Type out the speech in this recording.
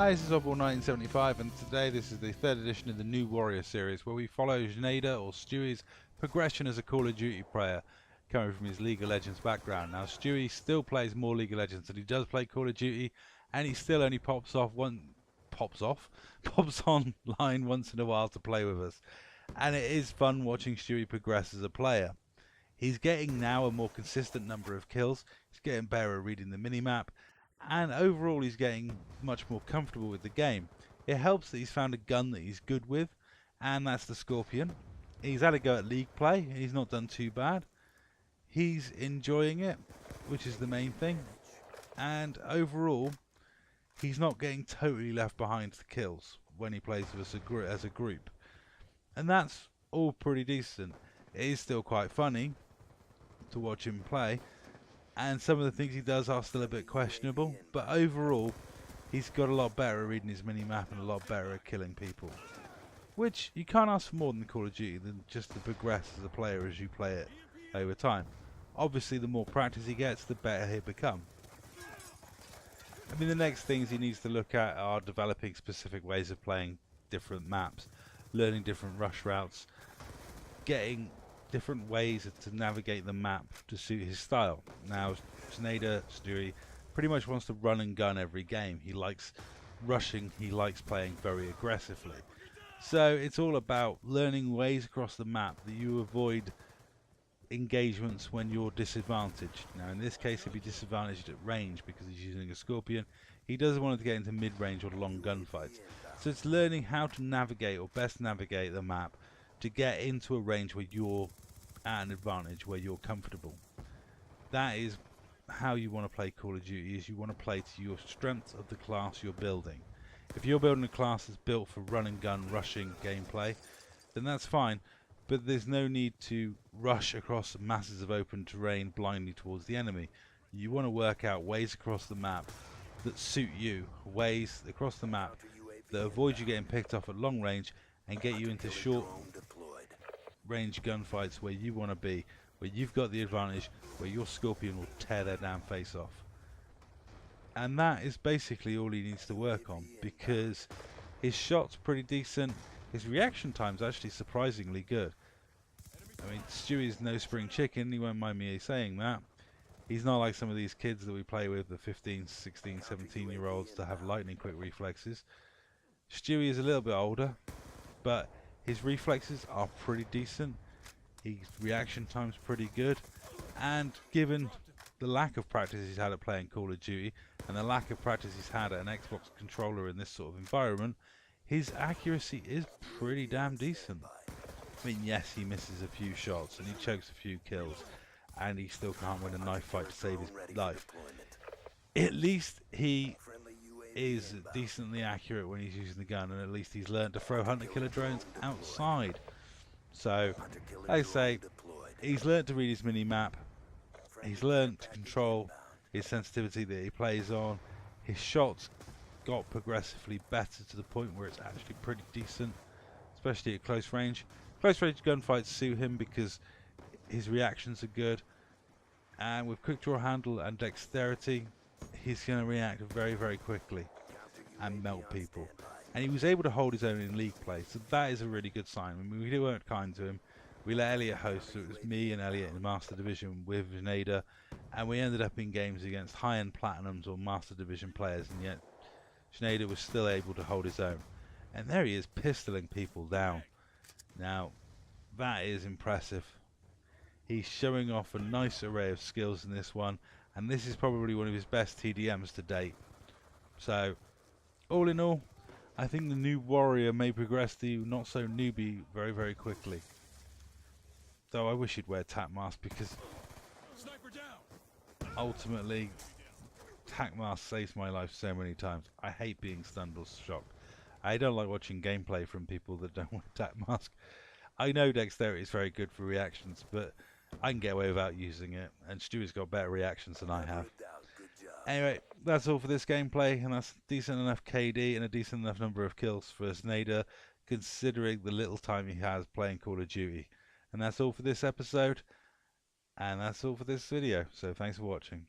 Hi, this is Oddball1975, and today this is the third edition of the New Warrior series, where we follow Znader, or Stewie's, progression as a Call of Duty player, coming from his League of Legends background. Now, Stewie still plays more League of Legends than he does play Call of Duty, and he still only pops online once in a while to play with us. And it is fun watching Stewie progress as a player. He's getting now a more consistent number of kills, he's getting better at reading the minimap, and overall he's getting much more comfortable with the game. It helps that he's found a gun that he's good with, and that's the Scorpion. He's had a go at League play, and he's not done too bad. He's enjoying it, which is the main thing, and overall he's not getting totally left behind to kills when he plays with us as a group, and that's all pretty decent. It is still quite funny to watch him play, and some of the things he does are still a bit questionable, but overall he's got a lot better at reading his mini-map and a lot better at killing people, which you can't ask for more than Call of Duty than just to progress as a player as you play it over time. Obviously the more practice he gets, the better he'll become. I mean, the next things he needs to look at are developing specific ways of playing different maps, learning different rush routes, getting different ways to navigate the map to suit his style. Now, Znader, Stewie, pretty much wants to run and gun every game. He likes rushing, he likes playing very aggressively. So it's all about learning ways across the map that you avoid engagements when you're disadvantaged. Now in this case he'll be disadvantaged at range because he's using a Scorpion. He doesn't want to get into mid-range or long gunfights. So it's learning how to navigate, or best navigate, the map to get into a range where you're at an advantage, where you're comfortable. That is how you want to play Call of Duty, is you want to play to your strengths of the class you're building. If you're building a class that's built for run and gun rushing gameplay, then that's fine, but there's no need to rush across masses of open terrain blindly towards the enemy. You want to work out ways across the map that suit you, ways across the map that avoid you getting picked off at long range and get you into short range gunfights where you want to be, where you've got the advantage, where your Scorpion will tear their damn face off. And that is basically all he needs to work on, because his shot's pretty decent, his reaction time's actually surprisingly good. I mean, Stewie's no spring chicken, he won't mind me saying that. He's not like some of these kids that we play with, the 15, 16, 17 year olds that have lightning quick reflexes. Stewie is a little bit older, but his reflexes are pretty decent, his reaction time's pretty good, and given the lack of practice he's had at playing Call of Duty and the lack of practice he's had at an Xbox controller in this sort of environment, his accuracy is pretty damn decent. I mean, yes, he misses a few shots and he chokes a few kills and he still can't win a knife fight to save his life. At least he is decently accurate when he's using the gun, and at least he's learned to throw hunter-killer drones outside. So, like I say, he's learned to read his mini-map, he's learned to control his sensitivity that he plays on, his shots got progressively better to the point where it's actually pretty decent, especially at close range. Close range gunfights suit him because his reactions are good, and with quick draw handle and dexterity, he's going to react very, very quickly and melt people. And he was able to hold his own in league play, so that is a really good sign. I mean, we weren't kind to him. We let Elliot host, so it was me and Elliot in Master Division with Znader, and we ended up in games against high-end Platinums or Master Division players, and yet Znader was still able to hold his own. And there he is, pistoling people down. Now, that is impressive. He's showing off a nice array of skills in this one, and this is probably one of his best TDMs to date. So, all in all, I think the new warrior may progress the not so newbie very, very quickly. Though I wish he'd wear tap mask, because ultimately, tac mask saves my life so many times. I hate being stunned or shocked. I don't like watching gameplay from people that don't want tac mask. I know dexterity is very good for reactions, but I can get away without using it, and Stewie's got better reactions than I have. Anyway, that's all for this gameplay, and that's decent enough KD and a decent enough number of kills for Znader, considering the little time he has playing Call of Duty. And that's all for this episode, and that's all for this video, so thanks for watching.